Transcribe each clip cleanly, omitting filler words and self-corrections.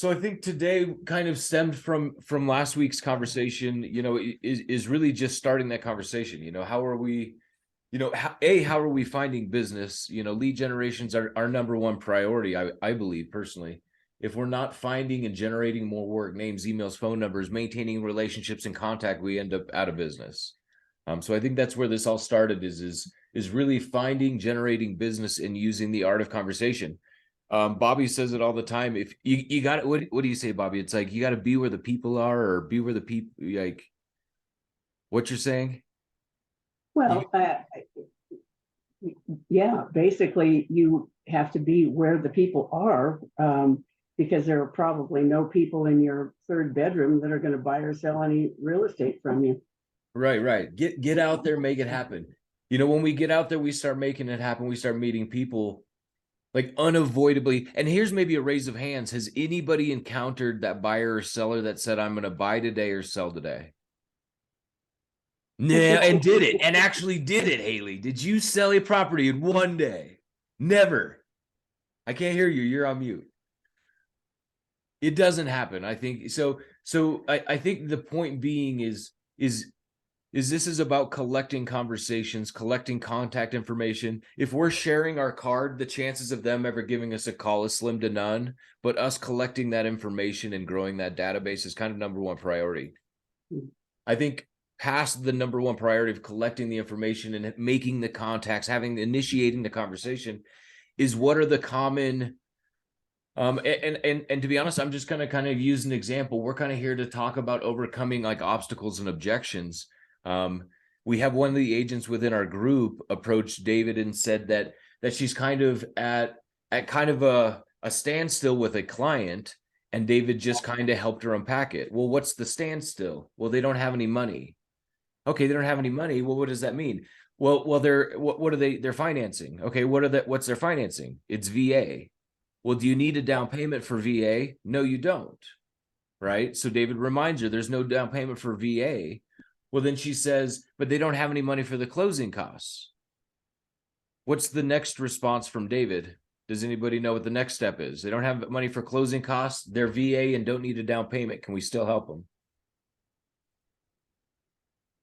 So I think today kind of stemmed from last week's conversation, is really just starting that conversation. How are we, how are we finding business? Lead generation's our number one priority, I believe personally. If we're not finding and generating more work, names, emails, phone numbers, maintaining relationships and contact, we end up out of business. So I think that's where this all started is really finding, generating business and using the art of conversation. Bobby says it all the time. If you got what do you say, Bobby? It's like you got to be where the people are, or be where the people like. What you're saying? Well, yeah, basically you have to be where the people are, because there are probably no people in your third bedroom that are going to buy or sell any real estate from you. Right. Get out there, make it happen. When we get out there, we start making it happen. We start meeting people like unavoidably. And here's maybe a raise of hands. Has anybody encountered that buyer or seller that said, I'm going to buy today or sell today? No, and did it, and actually did it, Haley. Did you sell a property in one day? Never. I can't hear you. You're on mute. It doesn't happen. I think so. I think the point being is this is about collecting conversations, collecting contact information. If we're sharing our card, the chances of them ever giving us a call is slim to none. But us collecting that information and growing that database is kind of number one priority. I think past the number one priority of collecting the information and making the contacts, initiating the conversation, is what are the common and to be honest, I'm just gonna kind of use an example. We're kind of here to talk about overcoming like obstacles and objections. We have one of the agents within our group approached David and said that she's kind of at kind of a standstill with a client, and David just kind of helped her unpack it. Well, what's the standstill? Well, they don't have any money. Okay, they don't have any money. Well, what does that mean? Well, what are they? They're financing. Okay, what's their financing? It's VA. Well, do you need a down payment for VA? No, you don't. Right? So David reminds her there's no down payment for VA. Well, then she says, but they don't have any money for the closing costs. What's the next response from David? Does anybody know what the next step is? They don't have money for closing costs. They're VA and don't need a down payment. Can we still help them?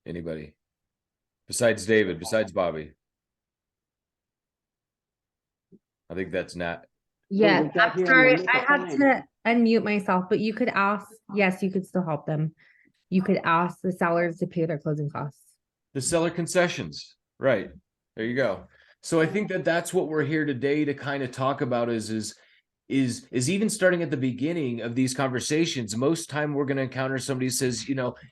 Anybody? Besides David, besides Bobby? I think that's Nat. Yeah, I'm sorry. I had to unmute myself, but you could ask, yes, you could still help them. You could ask the sellers to pay their closing costs. The seller concessions. Right. There you go. So I think that's what we're here today to kind of talk about is even starting at the beginning of these conversations. Most time we're going to encounter somebody who says,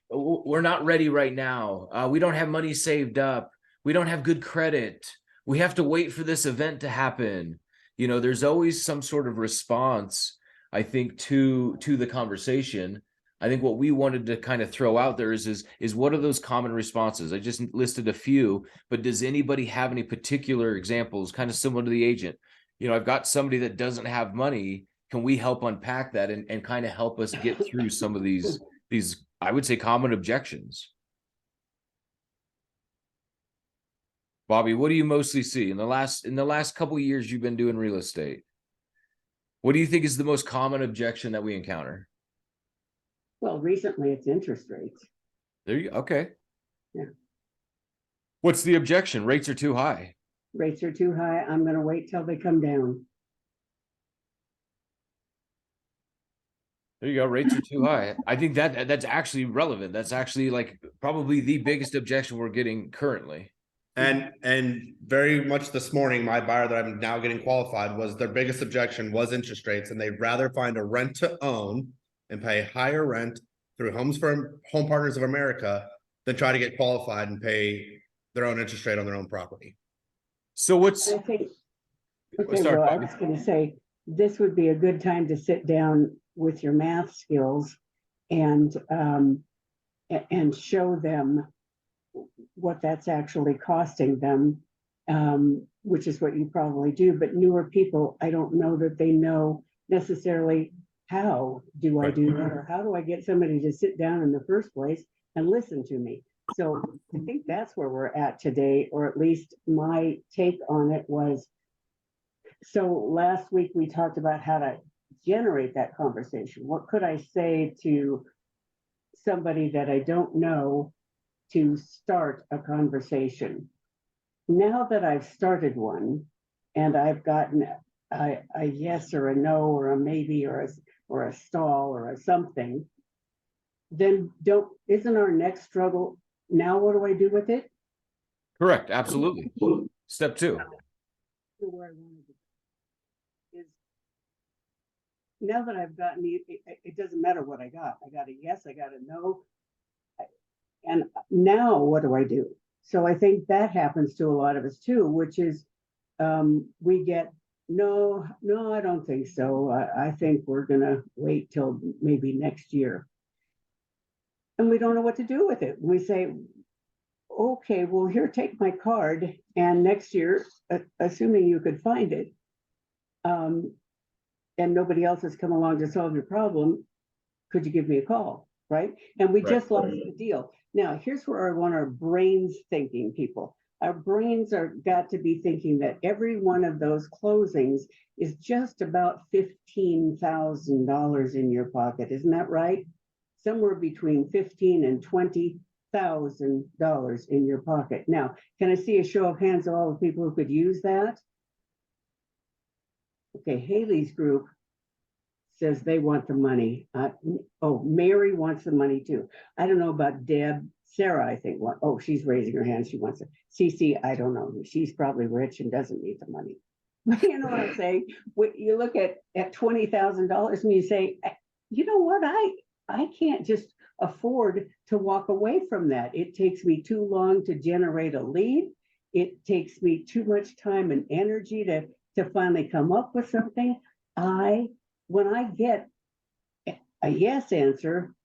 we're not ready right now. We don't have money saved up. We don't have good credit. We have to wait for this event to happen. There's always some sort of response, I think, to the conversation. I think what we wanted to kind of throw out there is what are those common responses? I just listed a few, but does anybody have any particular examples, kind of similar to the agent? I've got somebody that doesn't have money. Can we help unpack that and kind of help us get through some of these, I would say, common objections? Bobby, what do you mostly see in the last couple of years you've been doing real estate? What do you think is the most common objection that we encounter? Well, recently it's interest rates. There you go. Okay. Yeah. What's the objection? Rates are too high. Rates are too high. I'm going to wait till they come down. There you go. Rates are too high. I think that's actually relevant. That's actually like probably the biggest objection we're getting currently. And very much this morning, my buyer that I'm now getting qualified was their biggest objection was interest rates, and they'd rather find a rent to own and pay higher rent through Home Partners of America than try to get qualified and pay their own interest rate on their own property. So what's I think, okay, well, I was going to say this would be a good time to sit down with your math skills and show them what that's actually costing them, which is what you probably do. But newer people, I don't know that they know necessarily how do I do that, or how do I get somebody to sit down in the first place and listen to me. So I think that's where we're at today, or at least my take on it was, so last week we talked about how to generate that conversation? What could I say to somebody that I don't know to start a conversation? Now that I've started one and I've gotten a yes or a no or a maybe or a stall or a something, then isn't our next struggle now what do I do with it? Correct. Absolutely. Step 2. Where I wanted to go is now that I've gotten it doesn't matter what I got a yes, I got a no, and now what do I do? So I think that happens to a lot of us too, which is we get no, I don't think so. I think we're gonna wait till maybe next year, and we don't know what to do with it. We say, okay, well, here, take my card, and next year, assuming you could find it, and nobody else has come along to solve your problem, could you give me a call, right? And we just lost the deal. Now, here's where I want our brains thinking, people. Our brains are got to be thinking that every one of those closings is just about $15,000 in your pocket. Isn't that right? Somewhere between $15,000 and $20,000 in your pocket. Now, can I see a show of hands of all the people who could use that? Okay, Haley's group says they want the money. Mary wants the money too. I don't know about Deb. Sarah, I think, she's raising her hand. She wants it. Cece, I don't know. She's probably rich and doesn't need the money. You know what I'm saying? When you look at $20,000 and you say, you know what? I can't just afford to walk away from that. It takes me too long to generate a lead. It takes me too much time and energy to finally come up with something. When I get a yes answer,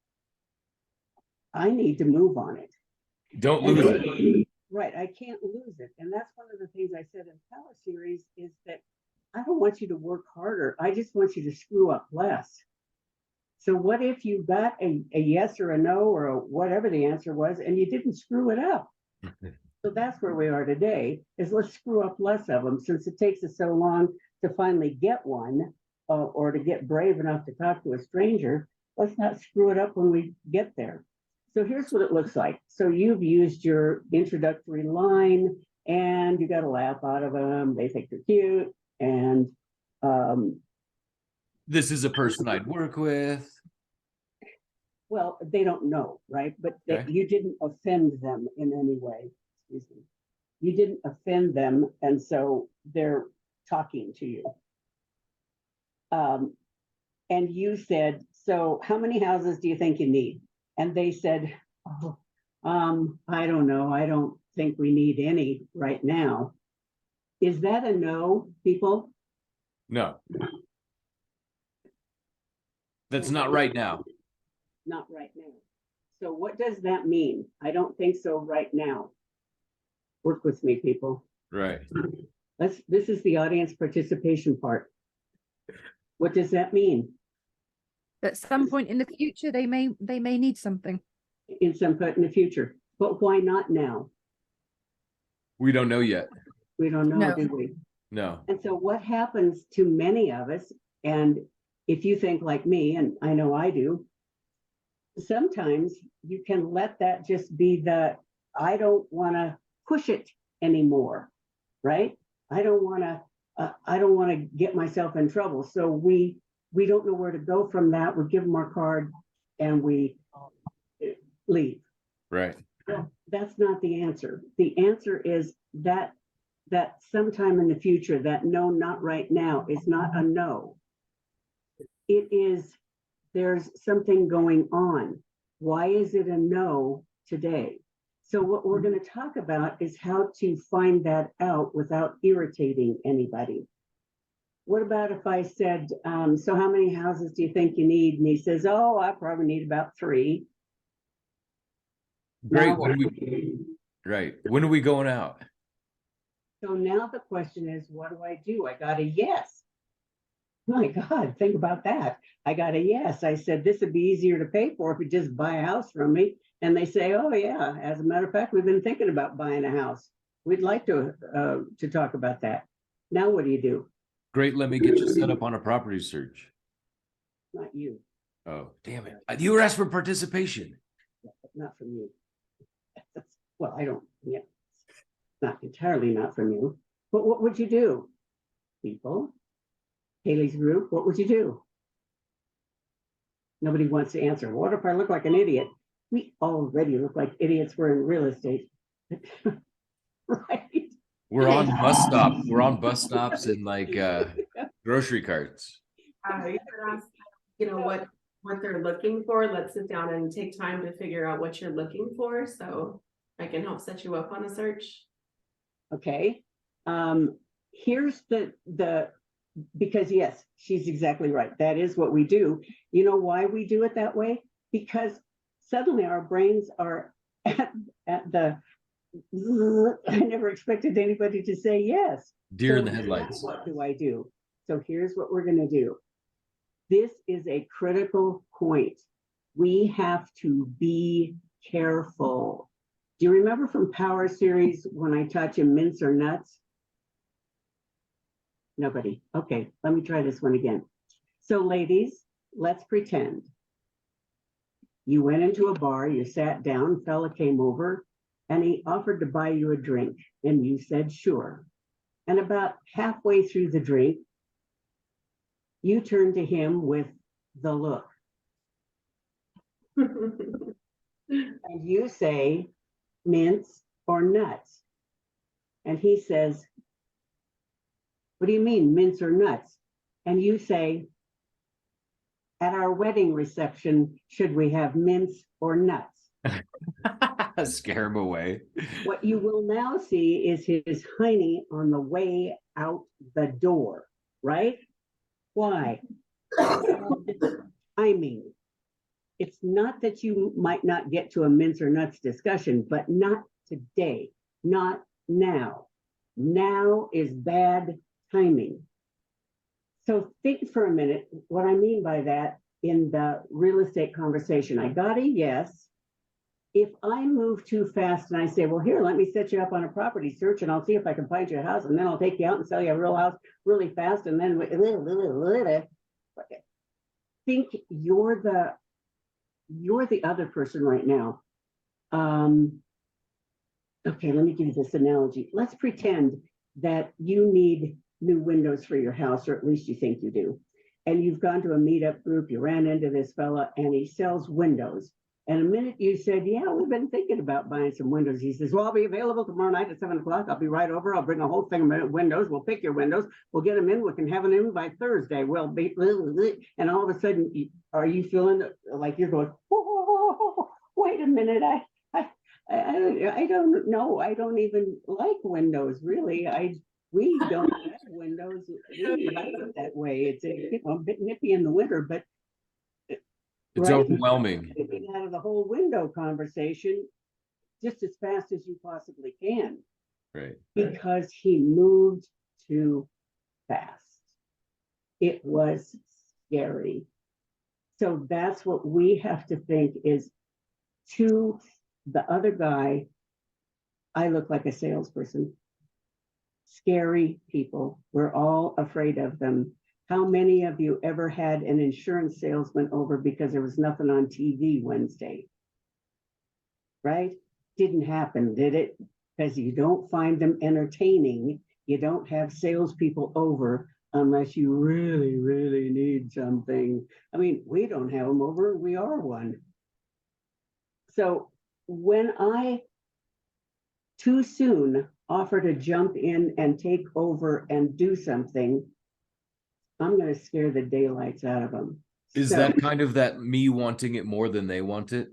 I need to move on it. Don't lose it. Right, I can't lose it. And that's one of the things I said in Power Series is that I don't want you to work harder. I just want you to screw up less. So what if you got a yes or a no or whatever the answer was, and you didn't screw it up? So that's where we are today, is let's screw up less of them, since it takes us so long to finally get one or to get brave enough to talk to a stranger. Let's not screw it up when we get there. So here's what it looks like. So you've used your introductory line and you got a laugh out of them. They think they're cute. And this is a person I'd work with. Well, they don't know, right? But Okay. you didn't offend them in any way. Excuse me. You didn't offend them. And so they're talking to you. And you said, so how many houses do you think you need? And they said, I don't know. I don't think we need any right now. Is that a no, people? No. That's not right now. Not right now. So what does that mean? I don't think so right now. Work with me, people. Right. This is the audience participation part. What does that mean? At some point in the future, they may need something. In some point in the future, but why not now? We don't know yet. We don't know, No. do we? No. And so what happens to many of us, and if you think like me, and I know I do, sometimes you can let that just be I don't want to push it anymore, right? I don't want to get myself in trouble. So we don't know where to go from that. We give them our card and we leave. Right. Well, that's not the answer. The answer is that sometime in the future, that no, not right now, is not a no. It is, there's something going on. Why is it a no today? So what we're going to talk about is how to find that out without irritating anybody. What about if I said, so how many houses do you think you need? And he says, oh, I probably need about 3. Great. Now what? Right. When are we going out? So now the question is, what do? I got a yes. My God, think about that. I got a yes. I said, this would be easier to pay for if you just buy a house from me. And they say, oh yeah, as a matter of fact, we've been thinking about buying a house. We'd like to talk about that. Now what do you do? Great. Let me get you set up on a property search. not you, Oh, damn it. You were asked for participation. not from you. Well, I don't, yeah, not entirely not from you, but what would you do? People, Haley's group, what would you do? Nobody wants to answer. What if I look like an idiot? We already look like idiots. We're in real estate. Right? We're on bus stop. We're on bus stops and like grocery carts. You could ask, what they're looking for. Let's sit down and take time to figure out what you're looking for, so I can help set you up on a search. Okay. Here's the because yes, she's exactly right. That is what we do. You know why we do it that way? Because suddenly our brains are at the I never expected anybody to say yes. Deer in the So headlights. now what do I do? So here's what we're going to do. This is a critical point. We have to be careful. Do you remember from Power Series when I taught you mince or nuts? Nobody. Okay, let me try this one again. So ladies, let's pretend you went into a bar, you sat down, fella came over, and he offered to buy you a drink, and you said sure. And about halfway through the drink, you turn to him with the look, and you say mince or nuts. And he says, what do you mean, mince or nuts? And you say, at our wedding reception, should we have mince or nuts? Scare him away. What you will now see is his hiney on the way out the door, right? Why? Timing. It's not that you might not get to a mince or nuts discussion, but not today, not now. Now is bad timing. So think for a minute what I mean by that in the real estate conversation. I got a yes. If I move too fast and I say, well, here, let me set you up on a property search and I'll see if I can find you a house and then I'll take you out and sell you a real house really fast and then think you're the other person right now. Okay, let me give you this analogy. Let's pretend that you need new windows for your house, or at least you think you do. And you've gone to a meetup group, you ran into this fella and he sells windows. And a minute you said, yeah, we've been thinking about buying some windows. He says, well, I'll be available tomorrow night at 7 o'clock. I'll be right over. I'll bring a whole thing of windows. We'll pick your windows. We'll get them in. We can have them in by Thursday. We'll be, and all of a sudden, are you feeling like you're going, oh, wait a minute. I don't know. I don't even like windows, really. We don't have windows. We like it that way. It's a bit nippy in the winter, but It's right? overwhelming. Getting out of the whole window conversation just as fast as you possibly can, Right. because he moved too fast. It was scary. So that's what we have to think is, to the other guy, I look like a salesperson. Scary people. We're all afraid of them. How many of you ever had an insurance salesman over because there was nothing on TV Wednesday? Right? Didn't happen, did it? Because you don't find them entertaining. You don't have salespeople over unless you really, really need something. I mean, we don't have them over. We are one. So when I too soon offer to jump in and take over and do something, I'm going to scare the daylights out of them. Is So, that kind of that me wanting it more than they want it?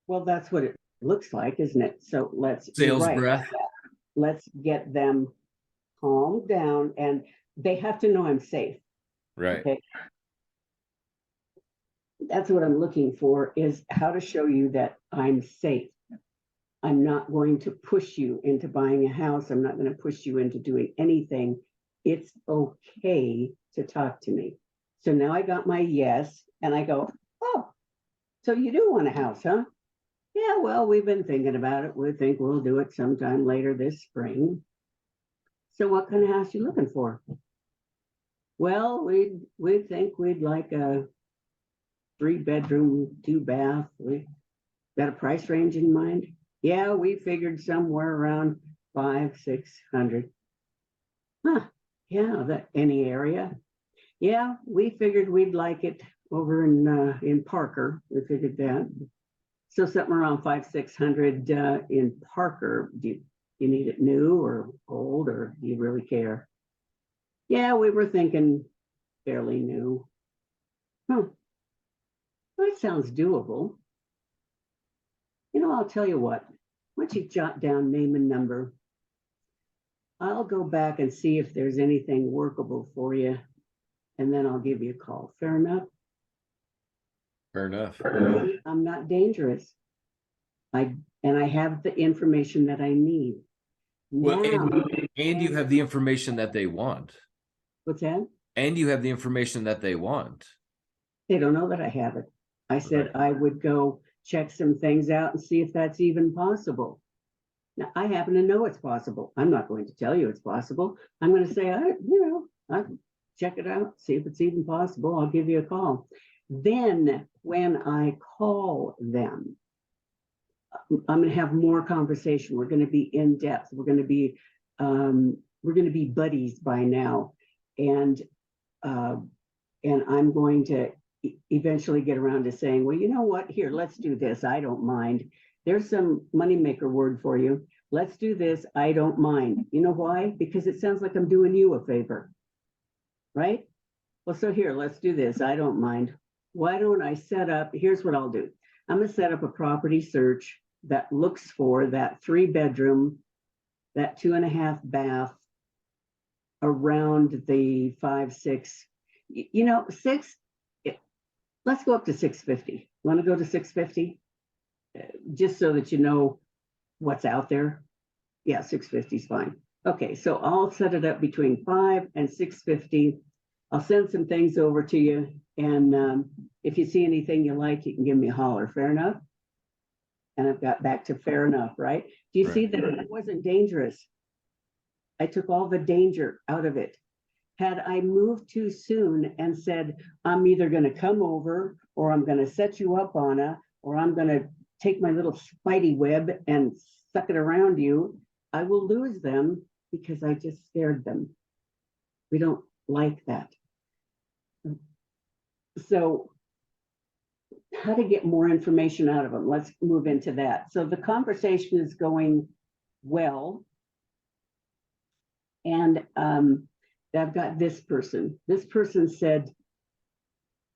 well, that's what it looks like, isn't it? So let's you're Sales right. breath. Let's get them calmed down, and they have to know I'm safe. Right. Okay. That's what I'm looking for, is how to show you that I'm safe. I'm not going to push you into buying a house. I'm not going to push you into doing anything. It's okay to talk to me. So now I got my yes, and I go, oh, so you do want a house, huh? Yeah, well, we've been thinking about it. We think we'll do it sometime later this spring. So what kind of house you looking for? Well, we think we'd like a 3-bedroom, 2-bath. We got a price range in mind? Yeah, we figured somewhere around 500-600. Huh, yeah, that any area. Yeah, we figured we'd like it over in Parker. We figured that. So something around 500-600 in Parker. Do you need it new or old, or do you really care? Yeah, we were thinking fairly new. Huh. That sounds doable. You know, I'll tell you what. Why don't you jot down name and number? I'll go back and see if there's anything workable for you, and then I'll give you a call. Fair enough? Fair enough. I'm not dangerous. I have the information that I need. Well, Now, and you have the information that they want. what's that? And you have the information that they want. They don't know that I have it. I said I would go check some things out and see if that's even possible. Now, I happen to know it's possible. I'm not going to tell you it's possible. I'm going to say, I'll check it out, see if it's even possible. I'll give you a call. Then when I call them, I'm going to have more conversation. We're going to be in depth. We're going to be buddies by now. And I'm going to eventually get around to saying, well, you know what? Here, let's do this. I don't mind. There's some moneymaker word for you. Let's do this. I don't mind. You know why? Because it sounds like I'm doing you a favor, right? Well, so here, let's do this. I don't mind. Why don't I set up, here's what I'll do. I'm going to set up a property search that looks for that 3-bedroom, that 2.5 bath around the 5-6, 6. Let's go up to 650. Want to go to 650? Just so that you know what's out there. Yeah, 650 is fine. Okay, so I'll set it up between 5 and 650. I'll send some things over to you. And if you see anything you like, you can give me a holler. Fair enough? And I've got back to fair enough, right? Do you see that it wasn't dangerous? I took all the danger out of it. Had I moved too soon and said, I'm either going to come over, or I'm going to set you up on or I'm going to take my little spidey web and suck it around you, I will lose them because I just scared them. We don't like that. So how to get more information out of them? Let's move into that. So the conversation is going well. And I've got this person. This person said,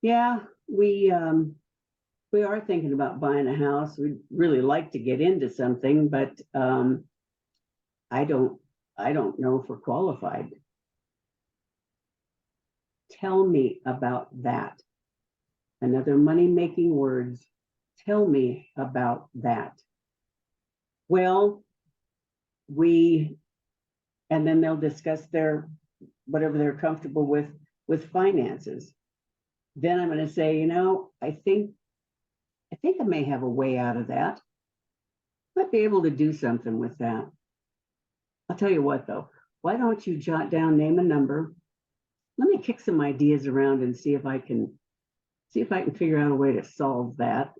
yeah, we are thinking about buying a house. We'd really like to get into something, but I don't know if we're qualified. Tell me about that. Another money-making words. Tell me about that. Well, and then they'll discuss whatever they're comfortable with finances. Then I'm going to say, I think I may have a way out of that. Might be able to do something with that. I'll tell you what though, why don't you jot down name and number? Let me kick some ideas around and see if I can figure out a way to solve that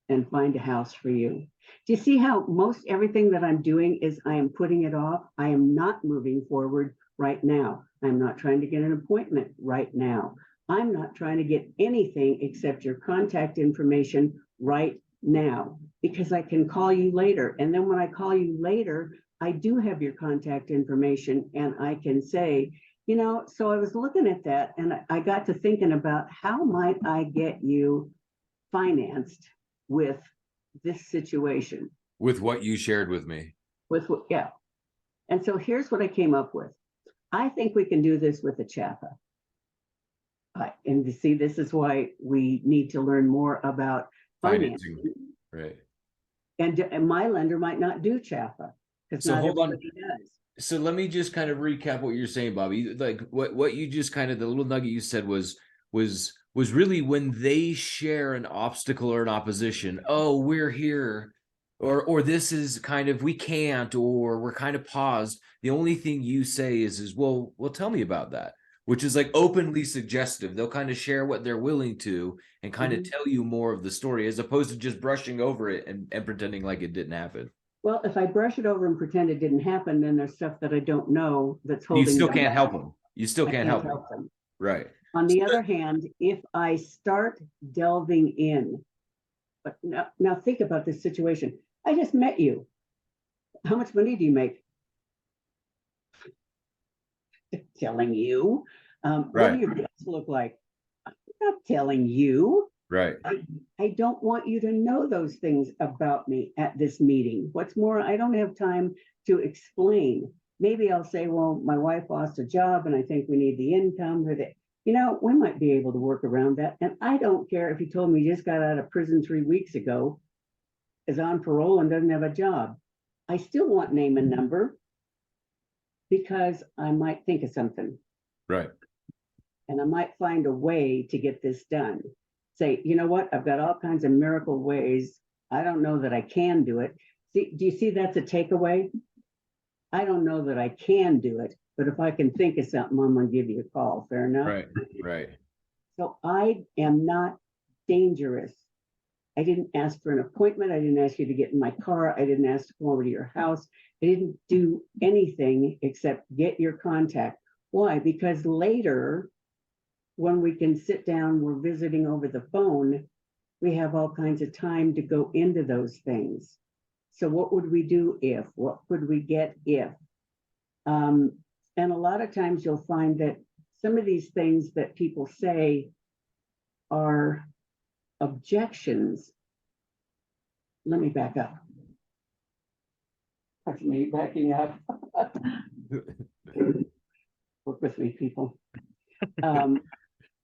and find a house for you. Do you see how most everything that I'm doing is I am putting it off? I am not moving forward right now. I'm not trying to get an appointment right now. I'm not trying to get anything except your contact information right now, because I can call you later. And then when I call you later, I do have your contact information and I can say, so I was looking at that and I got to thinking about how might I get you financed with this situation. With what you shared with me. Yeah. And so here's what I came up with. I think we can do this with a CHAPA. And you see, this is why we need to learn more about financing. Right. And my lender might not do CHAPA. So hold on. Does. So let me just kind of recap what you're saying, Bobby. Like what you just kind of, the little nugget you said was really when they share an obstacle or an opposition. Oh, we're here, or this is kind of, we can't, or we're kind of paused. The only thing you say is well, tell me about that. which is like openly suggestive. They'll kind of share what they're willing to and kind of Mhm. tell you more of the story as opposed to just brushing over it and pretending like it didn't happen. Well, if I brush it over and pretend it didn't happen, then there's stuff that I don't know that's You holding. still them can't back. help them. You still I can't help them. them. Right. On the other hand, if I start delving in, but now think about this situation. I just met you. How much money do you make? Telling you. What Right. do your bills look like? I'm not telling you. Right. I don't want you to know those things about me at this meeting. What's more, I don't have time to explain. Maybe I'll say, well, my wife lost a job and I think we need the income or that. You know, we might be able to work around that. And I don't care if you told me you just got out of prison 3 weeks ago, is on parole and doesn't have a job. I still want name and number because I might think of something Right. and I might find a way to get this done. Say, you know what? I've got all kinds of miracle ways. I don't know that I can do it. See, do you see that's a takeaway? I don't know that I can do it, but if I can think of something, I'm gonna give you a call. Fair enough? Right. Right. So I am not dangerous. I didn't ask for an appointment. I didn't ask you to get in my car. I didn't ask to come over to your house. I didn't do anything except get your contact. Why? Because later, when we can sit down, we're visiting over the phone, we have all kinds of time to go into those things. So what would we do if? What could we get if? And a lot of times you'll find that some of these things that people say are objections. Let me back up. That's me backing up. Work with me, people.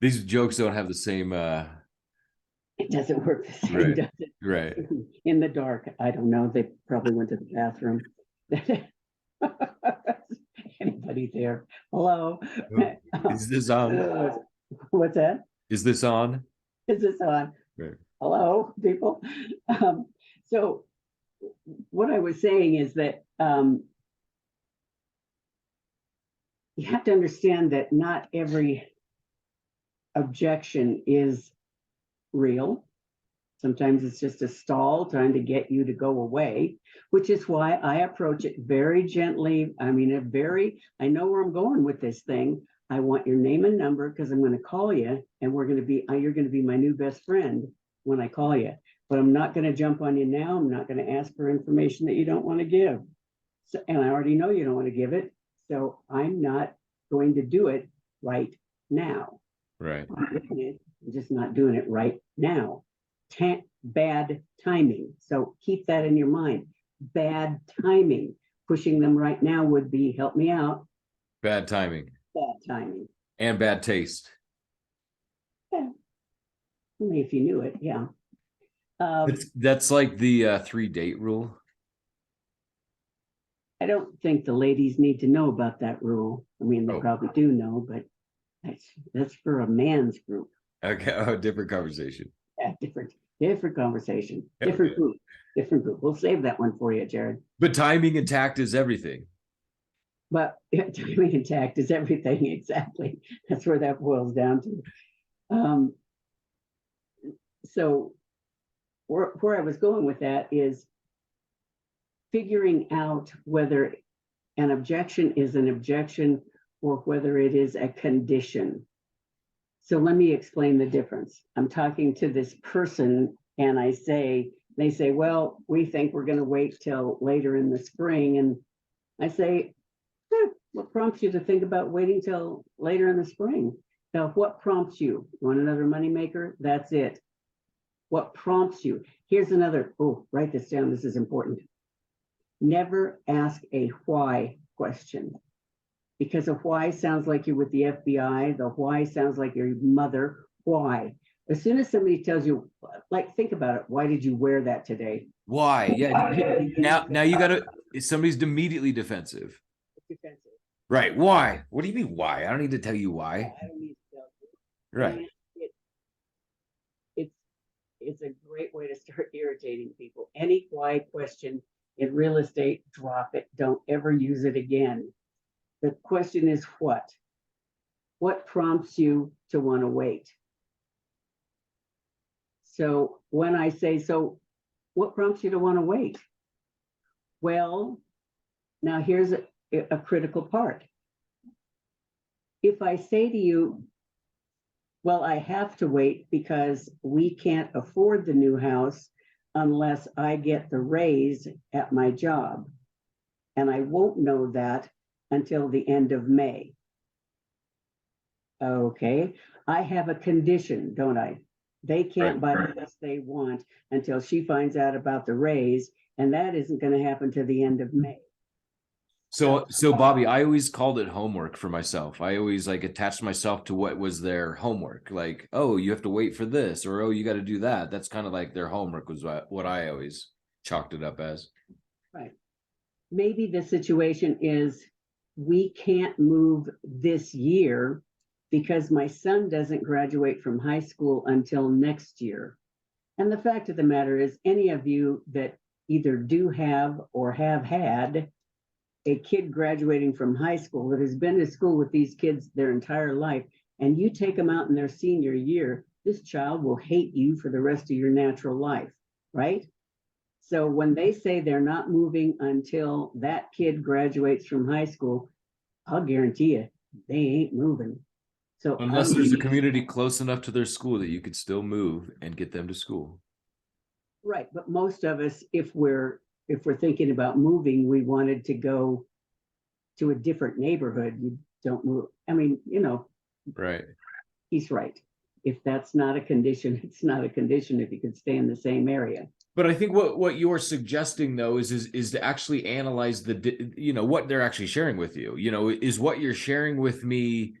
These jokes don't have the same It doesn't work the same, Right. does it? right. In the dark, I don't know. They probably went to the bathroom. Anybody there? Hello? Is this on? What's that? Is this on? Is this on? Right. Hello, people? So what I was saying is that you have to understand that not every objection is real. Sometimes it's just a stall trying to get you to go away, which is why I approach it very gently. I mean, I know where I'm going with this thing. I want your name and number because I'm going to call you and you're going to be my new best friend when I call you. But I'm not going to jump on you now. I'm not going to ask for information that you don't want to give. So, and I already know you don't want to give it. So I'm not going to do it right now. Right. I'm just not doing it right now. Bad timing. So keep that in your mind. Bad timing. Pushing them right now would be, help me out, Bad timing bad timing. and bad taste. Yeah. Only if you knew it, yeah. That's like the 3-date rule. I don't think the ladies need to know about that rule. I mean, they Oh. probably do know, but that's for a man's group. Okay. Oh, different conversation. Yeah, different conversation, Okay. different group. We'll save that one for you, Jared. But timing and tact is everything. But timing and tact is everything. Exactly. That's where that boils down to. So where I was going with that is figuring out whether an objection is an objection or whether it is a condition. So let me explain the difference. I'm talking to this person and they say, well, we think we're going to wait till later in the spring. And I say, what prompts you to think about waiting till later in the spring? Now, what prompts you? You want another moneymaker? That's it. What prompts you? Here's another, write this down. This is important. Never ask a why question. Because a why sounds like you're with the FBI. The why sounds like your mother. Why? As soon as somebody tells you, like, think about it. Why did you wear that today? Why? Yeah. Now you gotta, somebody's immediately defensive. Defensive. Right. Why? What do you mean why? I don't need to tell you why. I don't need to tell you. Right. And it's a great way to start irritating people. Any why question in real estate, drop it. Don't ever use it again. The question is what? what prompts you to want to wait? So when I say, so what prompts you to want to wait? Well, now here's a critical part. If I say to you, well, I have to wait because we can't afford the new house unless I get the raise at my job. And I won't know that until the end of May. Okay, I have a condition, don't I? They can't buy the house they want until she finds out about the raise, and that isn't going to happen to the end of May. So Bobby, I always called it homework for myself. I always like attached myself to what was their homework. Like, oh, you have to wait for this, or oh, you got to do that. That's kind of like their homework was what I always chalked it up as. Right. Maybe the situation is we can't move this year because my son doesn't graduate from high school until next year. And the fact of the matter is, any of you that either do have or have had a kid graduating from high school that has been to school with these kids their entire life, and you take them out in their senior year, this child will hate you for the rest of your natural life, right? So when they say they're not moving until that kid graduates from high school, I'll guarantee you they ain't moving. So Unless there's a community close enough to their school that you could still move and get them to school. right, but most of us, if we're thinking about moving, we wanted to go to a different neighborhood. You don't move. I mean, Right. he's right. If that's not a condition, it's not a condition if you could stay in the same area. But I think what you're suggesting though is to actually analyze what they're actually sharing with you. Is what you're sharing with me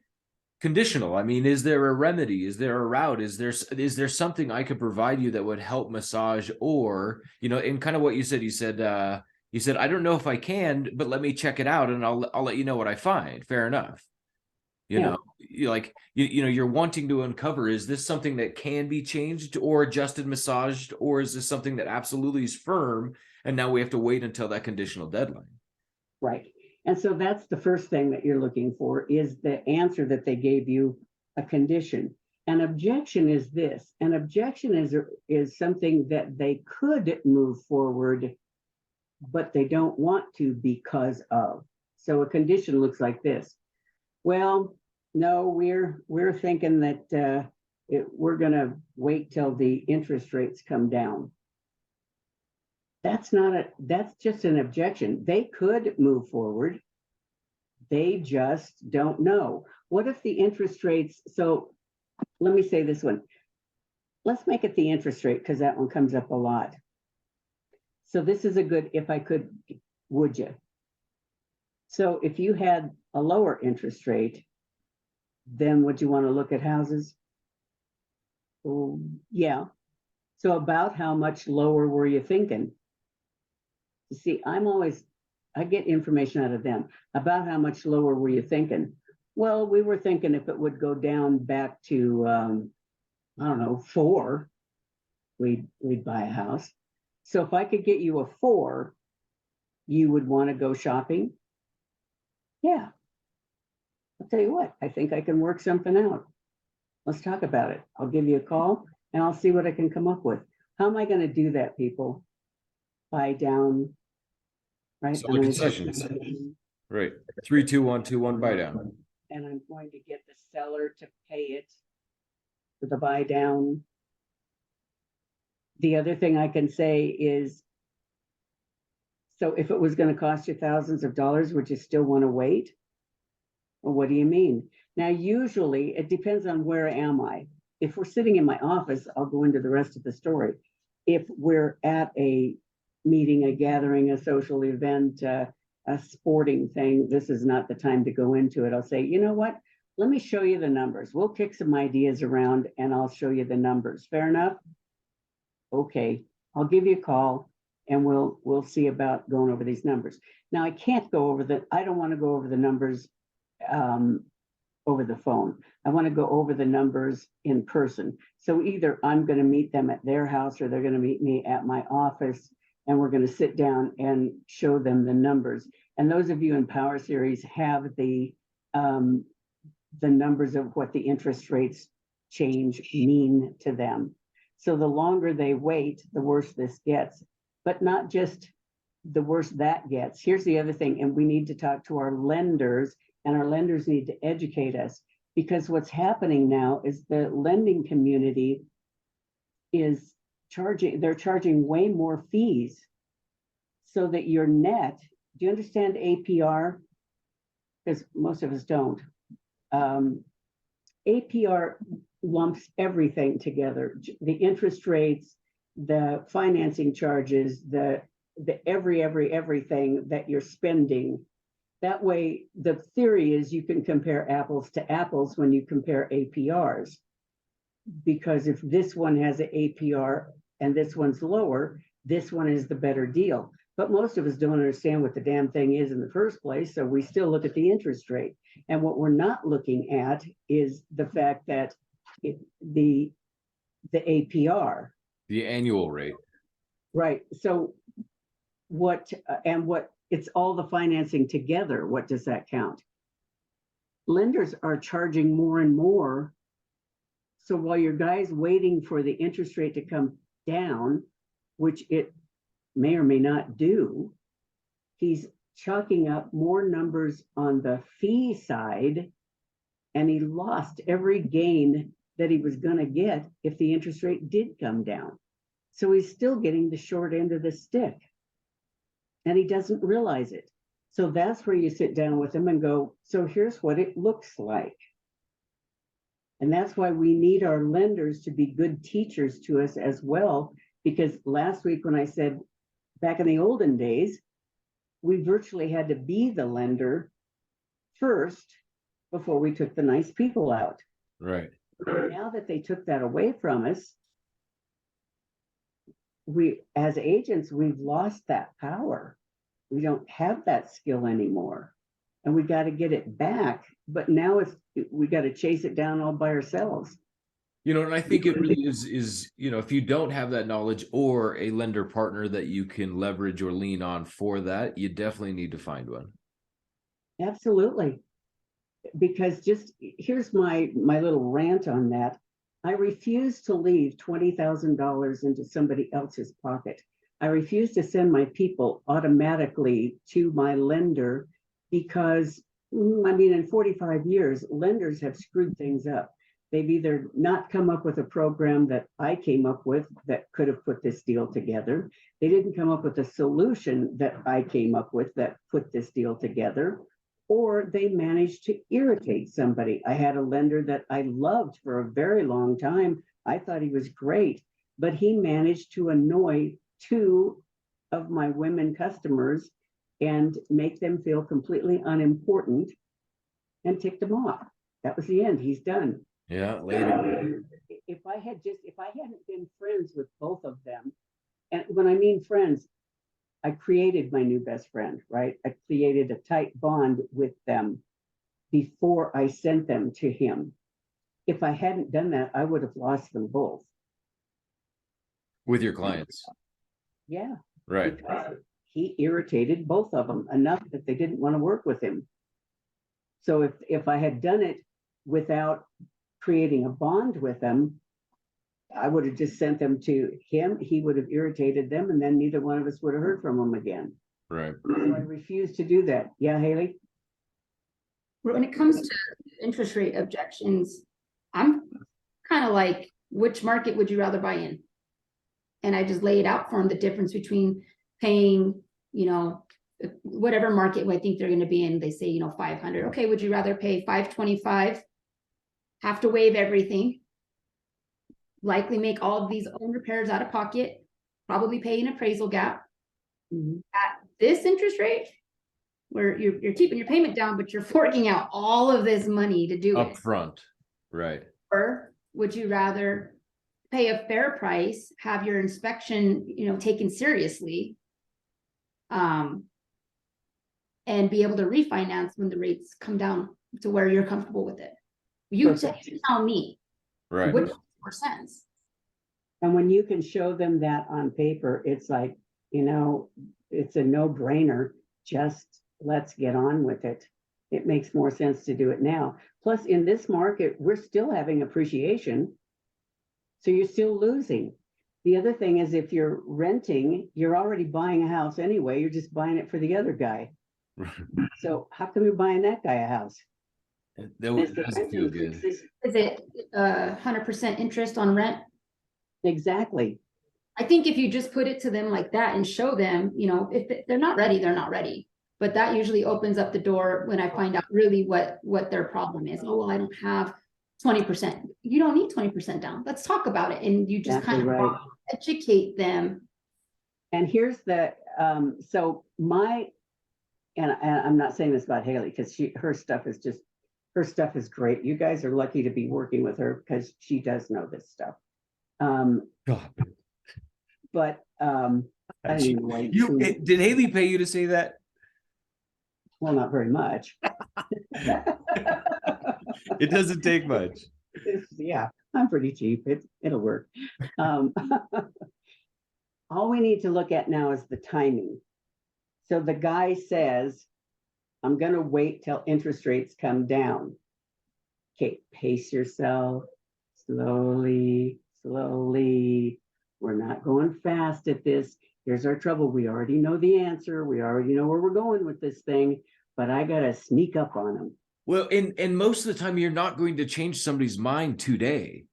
conditional? I mean, is there a remedy? Is there a route? Is there something I could provide you that would help massage? Or, in kind of what you said, I don't know if I can, but let me check it out and I'll let you know what I find. Fair enough. You're wanting to uncover, is this something that can be changed or adjusted, massaged, or is this something that absolutely is firm and now we have to wait until that conditional deadline? Right. And so that's the first thing that you're looking for, is the answer that they gave you a condition. An objection is this. An objection is something that they could move forward, but they don't want to because of. So a condition looks like this. Well, no, we're thinking that we're going to wait till the interest rates come down. That's just an objection. They could move forward. They just don't know. What if the interest rates, so let me say this one. Let's make it the interest rate because that one comes up a lot. So this is a good, if I could, would you? So if you had a lower interest rate, then would you want to look at houses? Oh, yeah. So about how much lower were you thinking? You see, I get information out of them. About how much lower were you thinking? Well, we were thinking if it would go down back to, I don't know, 4, we'd buy a house. So if I could get you a 4, you would want to go shopping? Yeah. I'll tell you what, I think I can work something out. Let's talk about it. I'll give you a call and I'll see what I can come up with. How am I going to do that, people? Buy down, right? So the concessions. Right. 3, 2, 1, 2, 1 buy down. And I'm going to get the seller to pay it for the buy down. The other thing I can say is, so if it was going to cost you thousands of dollars, would you still want to wait? Well, what do you mean? Now, usually it depends on where am I. If we're sitting in my office, I'll go into the rest of the story. If we're at a meeting, a gathering, a social event, a sporting thing, this is not the time to go into it. I'll say, you know what? Let me show you the numbers. We'll kick some ideas around and I'll show you the numbers. Fair enough? Okay, I'll give you a call and we'll see about going over these numbers. Now, I don't want to go over the numbers over the phone. I want to go over the numbers in person. So either I'm going to meet them at their house or they're going to meet me at my office and we're going to sit down and show them the numbers. And those of you in Power Series have the the numbers of what the interest rates change mean to them. So the longer they wait, the worse this gets, but not just the worse that gets. Here's the other thing, and we need to talk to our lenders, and our lenders need to educate us, because what's happening now is the lending community is they're charging way more fees so that your net, do you understand APR? Because most of us don't. APR lumps everything together, the interest rates, the financing charges, the everything that you're spending. That way, the theory is you can compare apples to apples when you compare APRs. Because if this one has an APR and this one's lower, this one is the better deal. But most of us don't understand what the damn thing is in the first place, so we still look at the interest rate. And what we're not looking at is the fact that the APR. The annual rate. Right, so it's all the financing together, what does that count? Lenders are charging more and more. So while your guy's waiting for the interest rate to come down, which it may or may not do, he's chalking up more numbers on the fee side, and he lost every gain that he was going to get if the interest rate did come down. So he's still getting the short end of the stick, and he doesn't realize it. So that's where you sit down with him and go, so here's what it looks like. And that's why we need our lenders to be good teachers to us as well, because last week when I said back in the olden days, we virtually had to be the lender first before we took the nice people out. Right. Now that they took that away from us, we, as agents, we've lost that power. We don't have that skill anymore, and we got to get it back. But now we got to chase it down all by ourselves. And I think it really is, if you don't have that knowledge or a lender partner that you can leverage or lean on for that, you definitely need to find one. Absolutely. Because here's my little rant on that. I refuse to leave $20,000 into somebody else's pocket. I refuse to send my people automatically to my lender because, in 45 years, lenders have screwed things up. They've either not come up with a program that I came up with that could have put this deal together. They didn't come up with a solution that I came up with that put this deal together, or they managed to irritate somebody. I had a lender that I loved for a very long time. I thought he was great, but he managed to annoy 2 of my women customers and make them feel completely unimportant and ticked them off. That was the end. He's done. Yeah, later. If I hadn't been friends with both of them, and when I mean friends, I created my new best friend, right? I created a tight bond with them before I sent them to him. If I hadn't done that, I would have lost them both. With your clients. Yeah. Right. Because he irritated both of them enough that they didn't want to work with him. So if I had done it without creating a bond with them, I would have just sent them to him. He would have irritated them, and then neither one of us would have heard from him again. Right. So I refuse to do that. Yeah, Haley? When it comes to interest rate objections, I'm kind of like, which market would you rather buy in? And I just lay it out for them, the difference between paying, whatever market I think they're going to be in. They say, 500. Okay, would you rather pay 525, have to waive everything, likely make all of these own repairs out of pocket, probably pay an appraisal gap at this interest rate, where you're keeping your payment down, but you're forking out all of this money to do it Up front. Right. Or would you rather pay a fair price, have your inspection, taken seriously, and be able to refinance when the rates come down to where you're comfortable with it? You tell me. Right. Which makes more sense. And when you can show them that on paper, it's like, it's a no-brainer. Just let's get on with it. it makes more sense to do it now. Plus, in this market, we're still having appreciation. So you're still losing. The other thing is if you're renting, you're already buying a house anyway, you're just buying it for the other guy. So how come you're buying that guy a house? Is the doesn't feel rent good. increases- Is it 100% interest on rent? Exactly. I think if you just put it to them like that and show them, you know, if they're not ready, they're not ready. But that usually opens up the door when I find out really what their problem is. Oh, well, I don't have 20%. You don't need 20% down. Let's talk about it. And you just Exactly kind of right. educate them. And here's the, so my, and I'm not saying this about Haley, because her stuff is great. You guys are lucky to be working with her because she does know this stuff. But, I don't even know why Did Haley pay you to say that? well, not very much. It doesn't take much. Yeah, I'm pretty cheap. It'll work. All we need to look at now is the timing. So the guy says, I'm gonna wait till interest rates come down. Okay, pace yourself, slowly, slowly. We're not going fast at this. Here's our trouble. We already know the answer. We already know where we're going with this thing, but I gotta sneak up on them. Well, and most of the time you're not going to change somebody's mind today.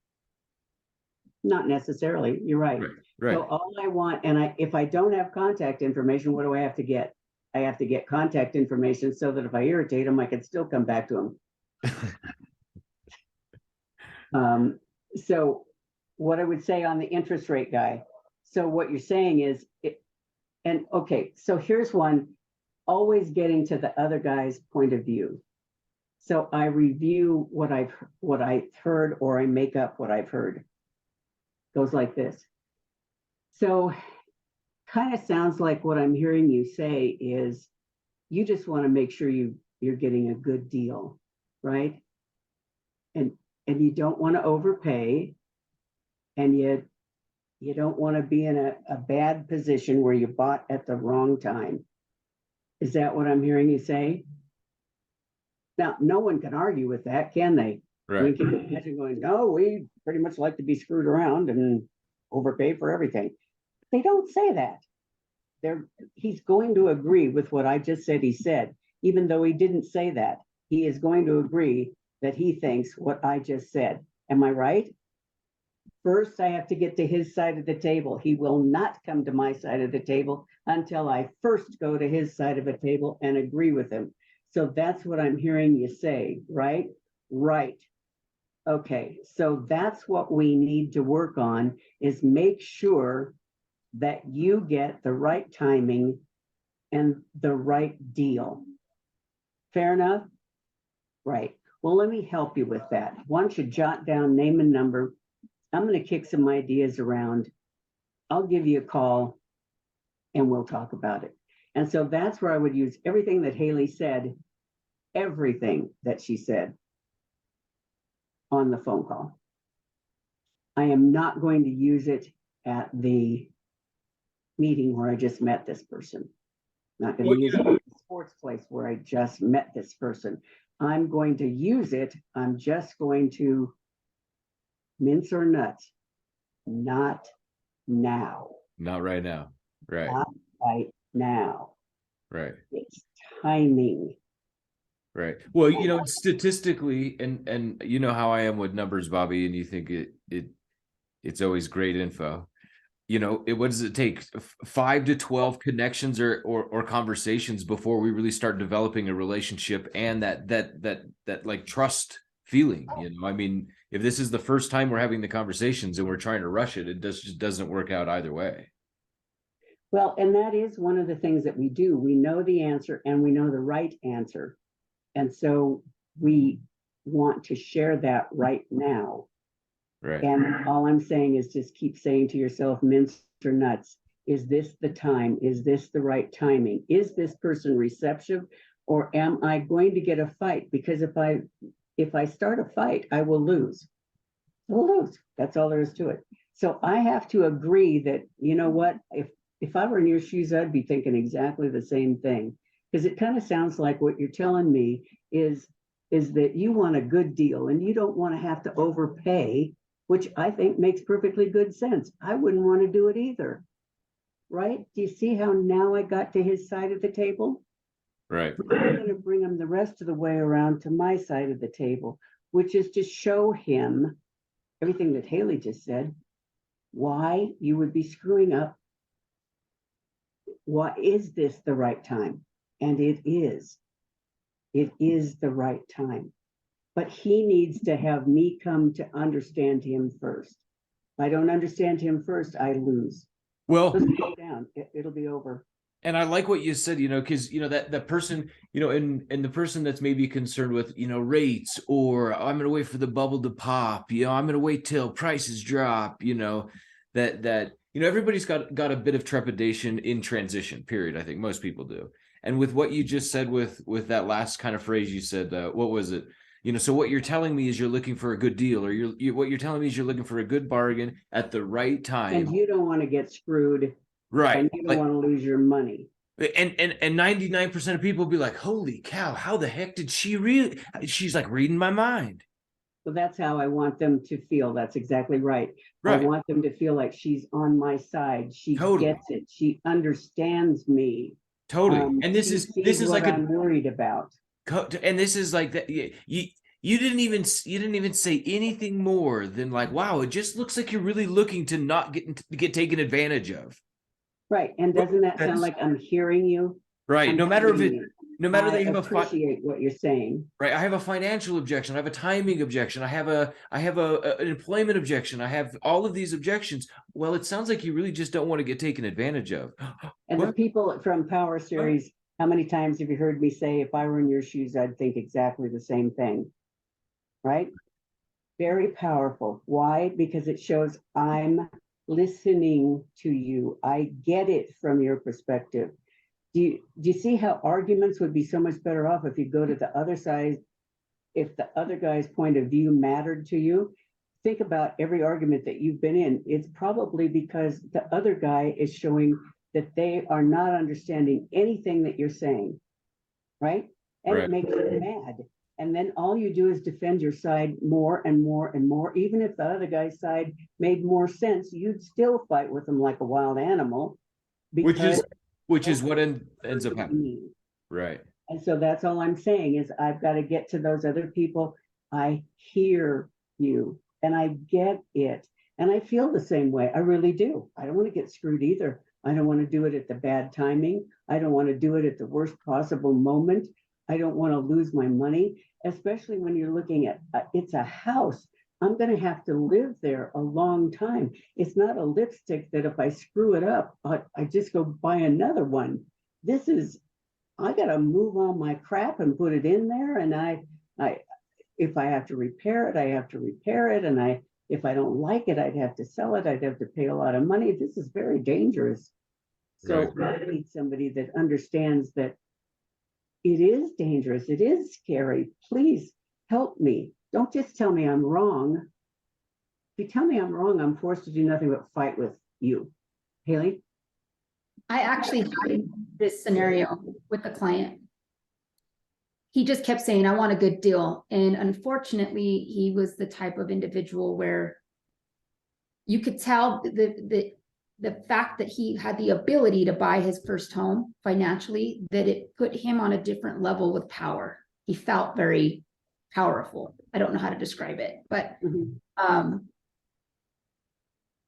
Not necessarily, you're right. Right. So all I want, and if I don't have contact information, what do I have to get? I have to get contact information so that if I irritate them, I can still come back to them. So what I would say on the interest rate guy, so what you're saying is, and okay, so here's one, always getting to the other guy's point of view. So I review what I've heard, or I make up what I've heard. Goes like this. So kind of sounds like what I'm hearing you say is you just want to make sure you're getting a good deal, right? And you don't want to overpay, and you don't want to be in a bad position where you bought at the wrong time. Is that what I'm hearing you say? Now, no one can argue with that, can they? Right. We can imagine going, no, we pretty much like to be screwed around and overpay for everything. They don't say that. He's going to agree with what I just said he said, even though he didn't say that. He is going to agree that he thinks what I just said. Am I right? First, I have to get to his side of the table. He will not come to my side of the table until I first go to his side of the table and agree with him. So that's what I'm hearing you say, right? Right. Okay, so that's what we need to work on, is make sure that you get the right timing and the right deal. Fair enough? Right. Well, let me help you with that. Why don't you jot down name and number? I'm going to kick some ideas around. I'll give you a call and we'll talk about it. And so that's where I would use everything that Haley said, everything that she said on the phone call. I am not going to use it at the meeting where I just met this person. Not going to use it at the sports place where I just met this person. I'm going to use it. I'm just going to mince or nuts. Not now. Not right now. Right. Not right now. Right. It's timing. Right. Well, you know, statistically, and you know how I am with numbers, Bobby, and you think it's always great info. You know, what does it take? 5 to 12 connections or conversations before we really start developing a relationship and that like trust feeling. You know, I mean, if this is the first time we're having the conversations and we're trying to rush it, it just doesn't work out either way. Well, and that is one of the things that we do. We know the answer and we know the right answer. And so we want to share that right now. Right. And all I'm saying is just keep saying to yourself, mince or nuts, is this the time? Is this the right timing? Is this person receptive, or am I going to get a fight? Because if I start a fight, I will lose. We'll lose. That's all there is to it. So I have to agree that, you know what, if I were in your shoes, I'd be thinking exactly the same thing. Because it kind of sounds like what you're telling me is that you want a good deal and you don't want to have to overpay, which I think makes perfectly good sense. I wouldn't want to do it either. Right? Do you see how now I got to his side of the table? Right. I'm going to bring him the rest of the way around to my side of the table, which is to show him everything that Haley just said, why you would be screwing up. Why is this the right time? And it is. It is the right time. But he needs to have me come to understand him first. If I don't understand him first, I lose. Well, Let's go down. It'll be over. and I like what you said, because that person, and the person that's maybe concerned with, rates, or I'm gonna wait for the bubble to pop, I'm gonna wait till prices drop, that everybody's got a bit of trepidation in transition, period. I think most people do. And with what you just said with that last kind of phrase you said, what was it? So what you're telling me is you're looking for a good deal, or what you're telling me is you're looking for a good bargain at the right time. And you don't want to get screwed. Right. And you don't want to lose your money. And 99% of people be like, holy cow, how the heck did she really? She's like reading my mind. So that's how I want them to feel. That's exactly right. Right. I want them to feel like she's on my side. She Totally. gets it. She understands me. Totally. And this she is sees like what I'm worried about. and this is like that. You didn't even say anything more than like, wow, it just looks like you're really looking to not get taken advantage of. Right. And doesn't that sound like I'm hearing you? Right. I'm No matter if hearing it, you. no matter I that you have appreciate what you're saying. right. I have a financial objection. I have a timing objection. I have an employment objection. I have all of these objections. Well, it sounds like you really just don't want to get taken advantage of. And the What? people from Power Series, how many times have you heard me say, if I were in your shoes, I'd think exactly the same thing? Right? Very powerful. Why? Because it shows I'm listening to you. I get it from your perspective. Do you see how arguments would be so much better off if you go to the other side? If the other guy's point of view mattered to you, think about every argument that you've been in. It's probably because the other guy is showing that they are not understanding anything that you're saying, right? And Right. it makes you mad. And then all you do is defend your side more and more and more. Even if the other guy's side made more sense, you'd still fight with them like a wild animal. Which is what ends up happening. Right. And so that's all I'm saying is I've got to get to those other people. I hear you and I get it. And I feel the same way. I really do. I don't want to get screwed either. I don't want to do it at the bad timing. I don't want to do it at the worst possible moment. I don't want to lose my money, especially when you're looking at it's a house. I'm going to have to live there a long time. It's not a lipstick that if I screw it up, I just go buy another one. This is, I got to move all my crap and put it in there. And if I have to repair it, I have to repair it. And if I don't like it, I'd have to sell it. I'd have to pay a lot of money. This is very dangerous. So Right. I need somebody that understands that it is dangerous. It is scary. Please help me. Don't just tell me I'm wrong. If you tell me I'm wrong, I'm forced to do nothing but fight with you. Haley? I actually had this scenario with the client. He just kept saying, I want a good deal. And unfortunately, he was the type of individual where you could tell the fact that he had the ability to buy his first home financially, that it put him on a different level with power. He felt very powerful. I don't know how to describe it, but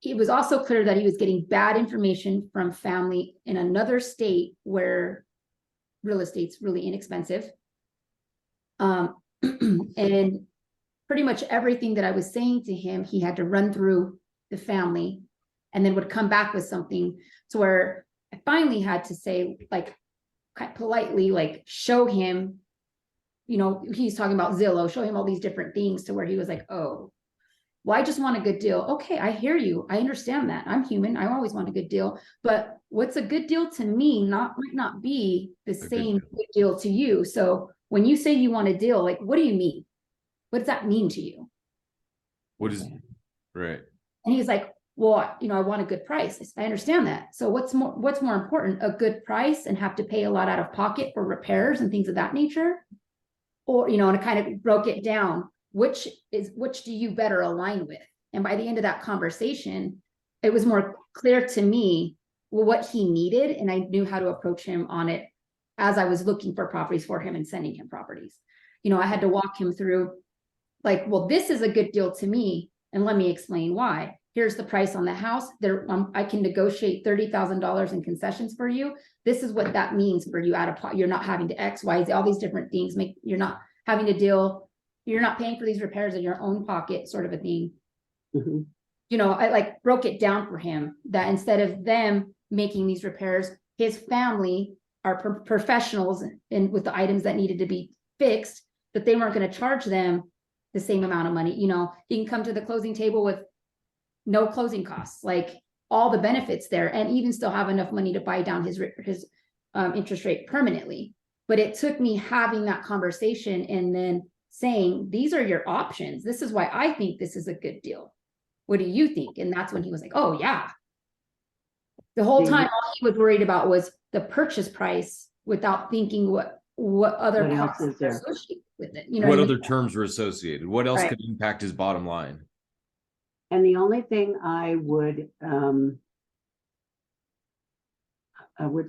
it was also clear that he was getting bad information from family in another state where real estate's really inexpensive. And pretty much everything that I was saying to him, he had to run through the family and then would come back with something to where I finally had to say, like, quite politely, like, show him, he's talking about Zillow, show him all these different things to where he was like, oh, well, I just want a good deal. Okay, I hear you. I understand that. I'm human. I always want a good deal. But what's a good deal to me might not be the same good deal to you. So when you say you want a deal, like, what do you mean? What does that mean to you? What is right? And he's like, well, I want a good price. I understand that. So what's more important, a good price and have to pay a lot out of pocket for repairs and things of that nature? Or, and I kind of broke it down, which do you better align with? And by the end of that conversation, it was more clear to me what he needed, and I knew how to approach him on it as I was looking for properties for him and sending him properties. I had to walk him through, like, well, this is a good deal to me, and let me explain why. Here's the price on the house. I can negotiate $30,000 in concessions for you. This is what that means for you out of pot. You're not having to X, Y, Z, all these different things you're not having to deal. You're not paying for these repairs in your own pocket, sort of a thing. Mhm. I like broke it down for him that instead of them making these repairs, his family are professionals and with the items that needed to be fixed, that they weren't going to charge them the same amount of money. He can come to the closing table with no closing costs, like all the benefits there, and even still have enough money to buy down his interest rate permanently. But it took me having that conversation and then saying, these are your options. This is why I think this is a good deal. What do you think? And that's when he was like, oh yeah. The whole time, all he was worried about was the purchase price without thinking what other What else costs is are there? associated with it. What other terms were associated? What else Right. could impact his bottom line? And the only thing I would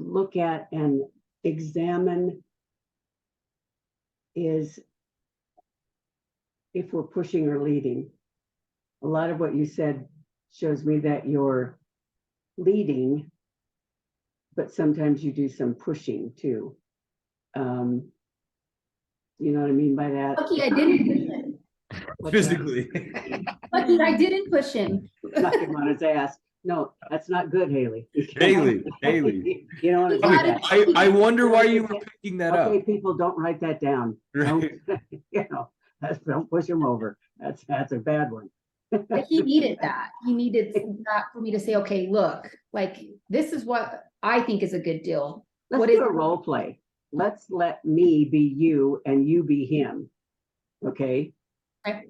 look at and examine is if we're pushing or leading. A lot of what you said shows me that you're leading, but sometimes you do some pushing too. You know what I mean by that? Lucky I didn't push him. What's that? Physically. Lucky I didn't push him. Knock him on his ass. No, that's not good, Haley. Haley. You don't want to do I that. I wonder why you were picking that Okay, up. people, don't write that down. Don't, don't push him over. That's a bad one. But he needed that. He needed that for me to say, okay, look, like, this is what I think is a good deal. Let's What do is- a role play. Let's let me be you and you be him. Okay? Okay.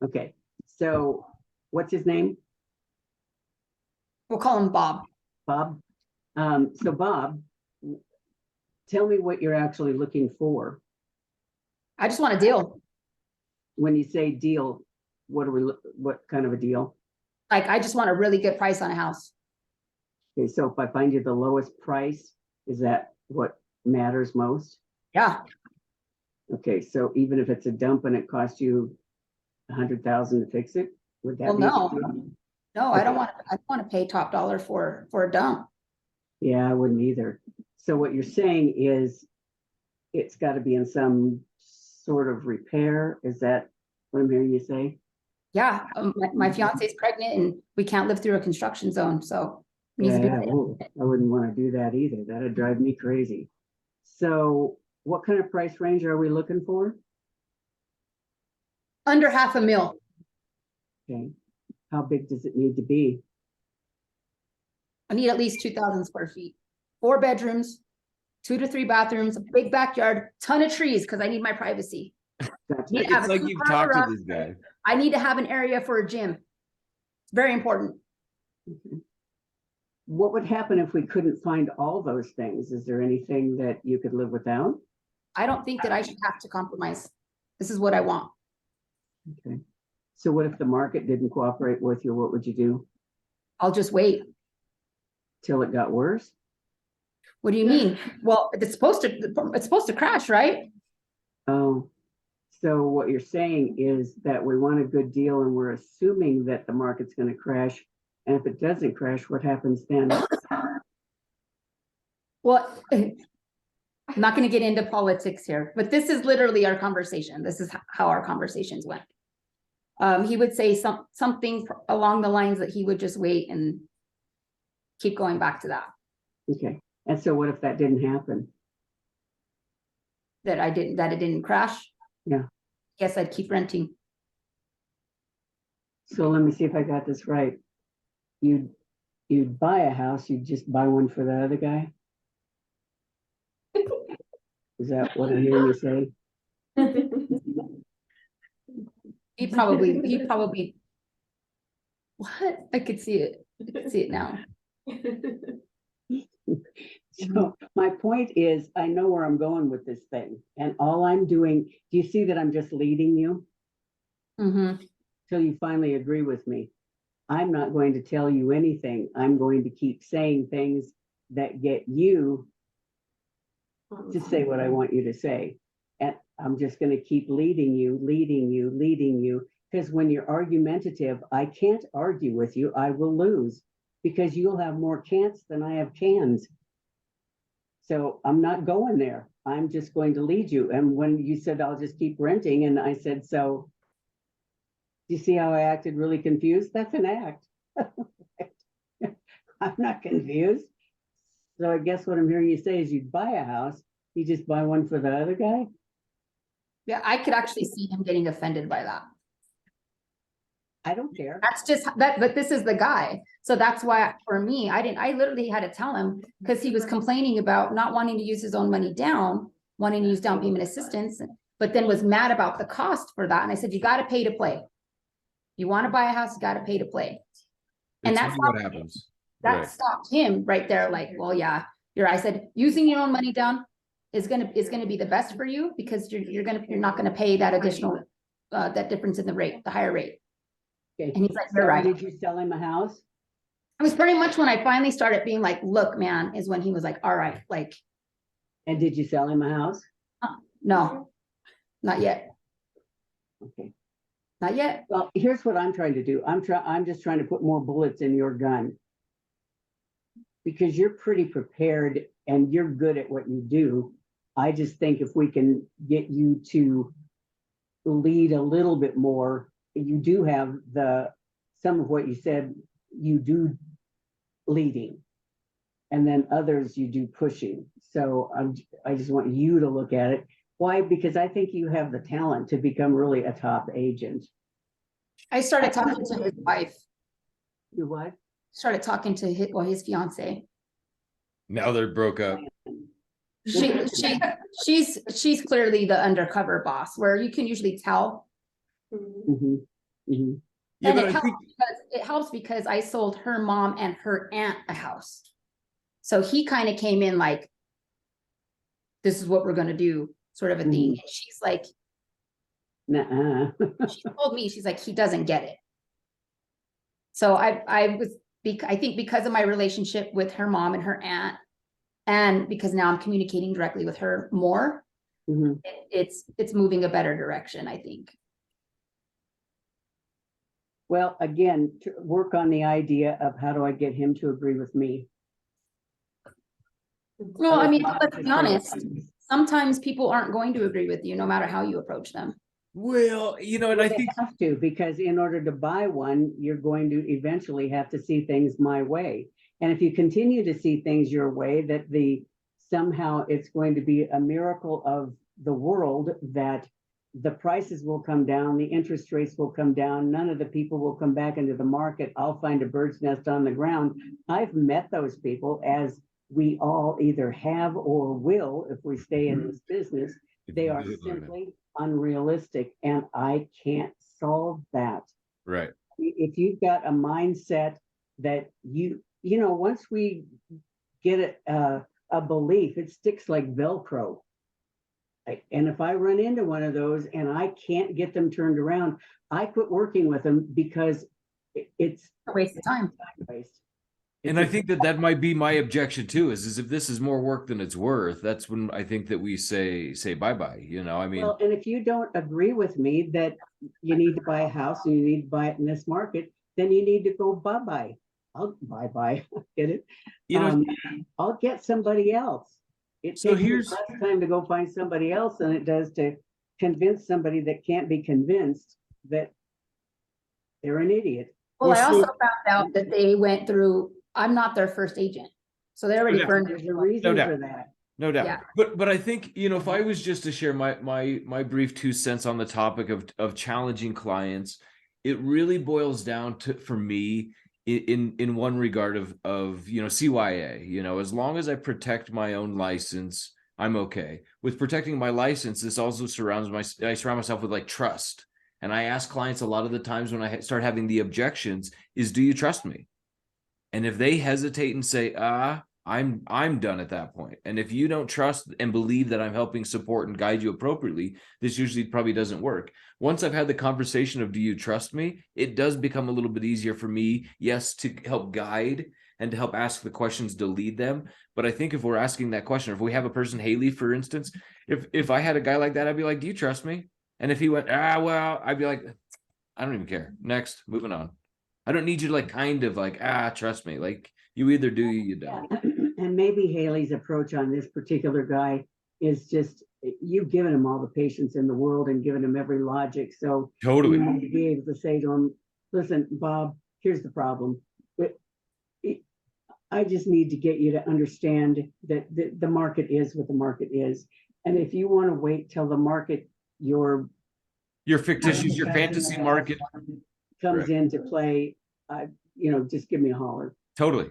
Okay, so what's his name? We'll call him Bob. Bob? So Bob, tell me what you're actually looking for. I just want a deal. When you say deal, what kind of a deal? Like, I just want a really good price on a house. Okay, so if I find you the lowest price, is that what matters most? Yeah. Okay, so even if it's a dump and it costs you 100,000 to fix it, would that Well, be? a no. good deal? No, I don't want to pay top dollar for a dump. Yeah, I wouldn't either. So what you're saying is it's got to be in some sort of repair. Is that what I'm hearing you say? Yeah, my fiance's pregnant and we can't live through a construction zone, so. it needs to be- Yeah, ooh, I wouldn't want to do that either. That'd drive me crazy. So what kind of price range are we looking for? Under $500,000. Okay, how big does it need to be? I need at least 2,000 square feet, 4 bedrooms, 2 to 3 bathrooms, a big backyard, ton of trees, because I need my privacy. That's Need to have It's a like you've talked to garage. this guy. I need to have an area for a gym. It's very important. Okay. What would happen if we couldn't find all those things? Is there anything that you could live without? I don't think that I should have to compromise. This is what I want. Okay. So what if the market didn't cooperate with you? What would you do I'll just wait. till it got worse? What do you mean? Well, it's supposed to crash, right? Oh, so what you're saying is that we want a good deal and we're assuming that the market's going to crash. And if it doesn't crash, what happens then? Well, I'm not going to get into politics here, but this is literally our conversation. This is how our conversations went. He would say something along the lines that he would just wait and keep going back to that. Okay. And so what if that didn't happen? That it didn't crash. Yeah. Yes, I'd keep renting. So let me see if I got this right. You'd buy a house, you'd just buy one for the other guy? Is that what I'm hearing you say? He'd probably what? I could see it. I could see it now. So my point is, I know where I'm going with this thing, and all I'm doing, do you see that I'm just leading you Mm-hmm. till you finally agree with me? I'm not going to tell you anything. I'm going to keep saying things that get you to say what I want you to say. And I'm just going to keep leading you, because when you're argumentative, I can't argue with you. I will lose because you'll have more can'ts than I have cans. So I'm not going there. I'm just going to lead you. And when you said, I'll just keep renting, and I said, so do you see how I acted really confused? That's an act. I'm not confused. So I guess what I'm hearing you say is you'd buy a house, you just buy one for the other guy? Yeah, I could actually see him getting offended by that. I don't care. That's just that, but this is the guy. So that's why for me, I literally had to tell him because he was complaining about not wanting to use his own money down, wanting to use down payment assistance, but then was mad about the cost for that. And I said, you got to pay to play. You want to buy a house, you got to pay to play. And It's that's really what happens. that Right. stopped him right there. Like, well, yeah, I said, using your own money down is gonna be the best for you because you're not gonna pay that additional that difference in the rate, the higher rate. Okay. And he's like, you're So right. did you sell him a house? It was pretty much when I finally started being like, look, man, is when he was like, all right, like, And did you sell him a house? no, not yet, Okay. not yet. Well, here's what I'm trying to do. I'm just trying to put more bullets in your gun. Because you're pretty prepared and you're good at what you do. I just think if we can get you to lead a little bit more, you do have some of what you said, you do leading. And then others you do pushing. So I just want you to look at it. Why? Because I think you have the talent to become really a top agent. I started talking to his wife, You what? started talking to his fiance. Now they're broke up. She's clearly the undercover boss where you can usually tell. Mhm, mhm. Yeah, And but it I helps think because I sold her mom and her aunt a house. So he kind of came in like, this is what we're gonna do, sort of a thing. And she's like, Nuh-uh. she told me, she's like, he doesn't get it. So I think because of my relationship with her mom and her aunt, and because now I'm communicating directly with her more, Mhm. it's moving a better direction, I think. Well, again, to work on the idea of how do I get him to agree with me? Well, I mean, let's be honest, sometimes people aren't going to agree with you no matter how you approach them. well, and I They think have to, because in order to buy one, you're going to eventually have to see things my way. And if you continue to see things your way, that somehow it's going to be a miracle of the world that the prices will come down, the interest rates will come down, none of the people will come back into the market. I'll find a bird's nest on the ground. I've met those people, as we all either have or will if we stay in this business. They are simply unrealistic, and I can't solve that. right. If you've got a mindset that once we get a belief, it sticks like Velcro. And if I run into one of those and I can't get them turned around, I quit working with them because it's A waste of time. waste. And I think that might be my objection too, is if this is more work than it's worth, that's when I think that we say bye-bye, I mean, Well, and if you don't agree with me that you need to buy a house and you need to buy it in this market, then you need to go bye-bye. I'll bye-bye, get it? I'll get somebody else. It So takes me here's- less time to go find somebody else than it does to convince somebody that can't be convinced that they're an idiot. Well, I Well, also so- found out that they went through, I'm not their first agent. So they already Yeah. burned. There's a reason doubt. for that. no doubt. Yeah. But I think, if I was just to share my brief 2 cents on the topic of challenging clients, it really boils down to, for me, in one regard of CYA, as long as I protect my own license, I'm okay. With protecting my license, this also I surround myself with like trust. And I ask clients a lot of the times when I start having the objections is, do you trust me? And if they hesitate and say, I'm done at that point. And if you don't trust and believe that I'm helping support and guide you appropriately, this usually probably doesn't work. Once I've had the conversation of, do you trust me? It does become a little bit easier for me, yes, to help guide and to help ask the questions to lead them. But I think if we're asking that question, if we have a person, Haley, for instance, if I had a guy like that, I'd be like, do you trust me? And if he went, well, I'd be like, I don't even care. Next, moving on. I don't need you to like kind of like, trust me. Like you either do, you don't. And maybe Haley's approach on this particular guy is just, you've given him all the patience in the world and given him every logic. So Totally. you need to be able to say to him, listen, Bob, here's the problem. I just need to get you to understand that the market is what the market is. And if you want to wait till the market, your fictitious, your fantasy market comes into play, just give me a holler. Totally.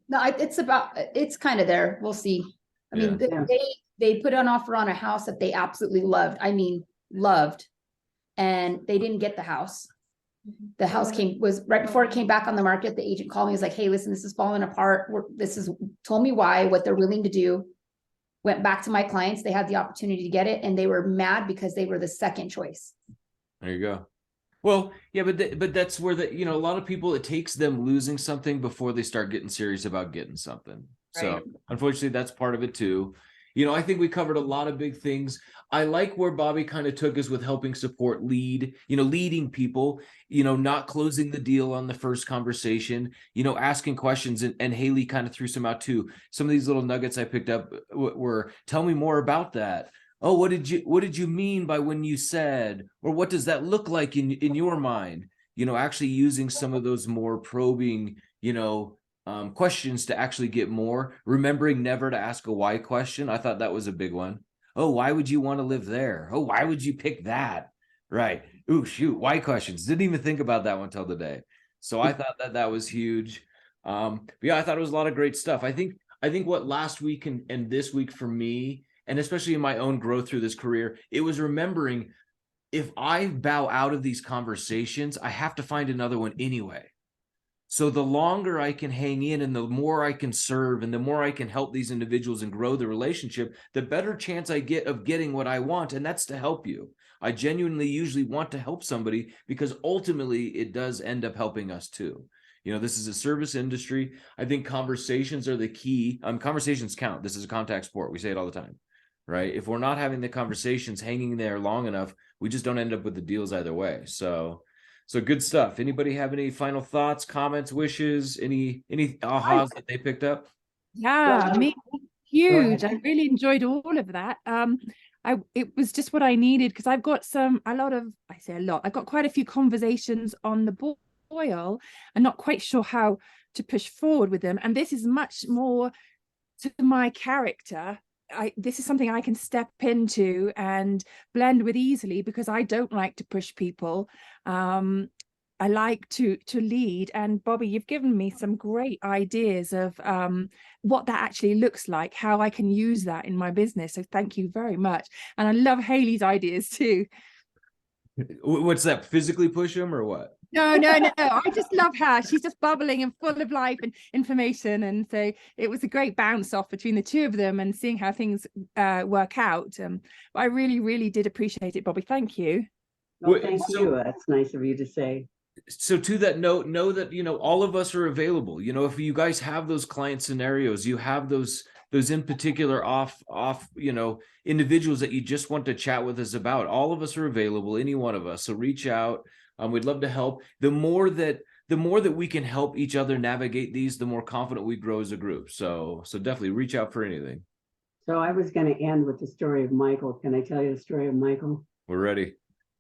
No, it's kind of there. We'll see. I mean, Yeah. they put an offer on a house that they absolutely loved. I mean, loved. And they didn't get the house. The house was right before it came back on the market. The agent called me, was like, hey, listen, this is falling apart. Told me why, what they're willing to do. Went back to my clients. They had the opportunity to get it and they were mad because they were the second choice. There you go. Well, yeah, but that's where a lot of people, it takes them losing something before they start getting serious about getting something. So Right. unfortunately, that's part of it too. I think we covered a lot of big things. I like where Bobby kind of took us with helping support leading people, not closing the deal on the first conversation, asking questions, and Haley kind of threw some out too. Some of these little nuggets I picked up were, tell me more about that. Oh, what did you mean by when you said, or what does that look like in your mind? Actually using some of those more probing, questions to actually get more, remembering never to ask a why question. I thought that was a big one. Oh, why would you want to live there? Oh, why would you pick that? Right. Ooh, shoot. Why questions? Didn't even think about that one till today. So I thought that was huge. But yeah, I thought it was a lot of great stuff. I think what last week and this week for me, and especially in my own growth through this career, it was remembering if I bow out of these conversations, I have to find another one anyway. So the longer I can hang in and the more I can serve and the more I can help these individuals and grow the relationship, the better chance I get of getting what I want. And that's to help you. I genuinely usually want to help somebody because ultimately it does end up helping us too. This is a service industry. I think conversations are the key. Conversations count. This is a contact sport. We say it all the time, right? If we're not having the conversations hanging there long enough, we just don't end up with the deals either way. So good stuff. Anybody have any final thoughts, comments, wishes, any ahas that they picked up? Yeah, me huge. I really enjoyed all of that. It was just what I needed because I've got I've got quite a few conversations on the boil and not quite sure how to push forward with them. And this is much more to my character. This is something I can step into and blend with easily because I don't like to push people. I like to lead. And Bobby, you've given me some great ideas of what that actually looks like, how I can use that in my business. So thank you very much. And I love Haley's ideas too. What's that? Physically push them or what? No. I just love her. She's just bubbling and full of life and information. And so it was a great bounce off between the two of them and seeing how things work out. But I really, really did appreciate it, Bobby. Thank you. Well, thank you. That's nice of you to say. So to that note, know that, all of us are available. If you guys have those client scenarios, you have those in particular off, individuals that you just want to chat with us about, all of us are available, any one of us. So reach out. We'd love to help. The more that we can help each other navigate these, the more confident we grow as a group. So definitely reach out for anything. So I was going to end with the story of Michael. Can I tell you the story of Michael? We're ready.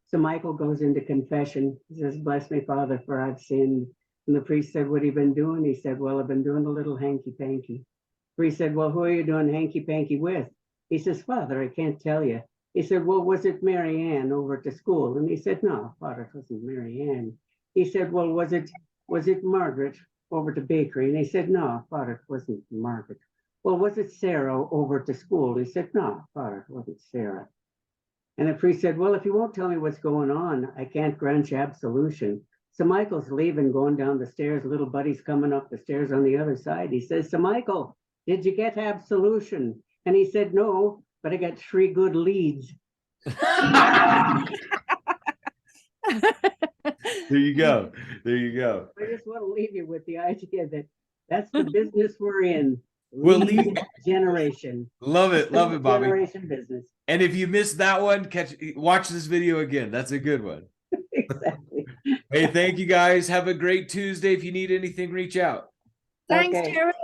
So Michael goes into confession. He says, bless me, Father, for I've sinned. And the priest said, what have you been doing? He said, well, I've been doing a little hanky-panky. The priest said, well, who are you doing hanky-panky with? He says, Father, I can't tell you. He said, well, was it Mary Ann over at the school? And he said, no, Father, it wasn't Mary Ann. He said, well, was it Margaret over to bakery? And he said, no, Father, it wasn't Margaret. Well, was it Sarah over at the school? He said, no, Father, it wasn't Sarah. And the priest said, well, if you won't tell me what's going on, I can't grant you absolution. So Michael's leaving, going down the stairs. Little buddy's coming up the stairs on the other side. He says, so Michael, did you get absolution? And he said, no, but I got 3 good leads. There you go. There you go. I just want to leave you with the idea that that's the business we're in. We'll leave- Lead generation. Love it, Bobby. Generation business. And if you missed that one, watch this video again. That's a good one. Exactly. Hey, thank you guys. Have a great Tuesday. If you need anything, reach out. Thanks, Okay. Jared.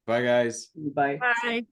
Bye, guys. Bye. Bye.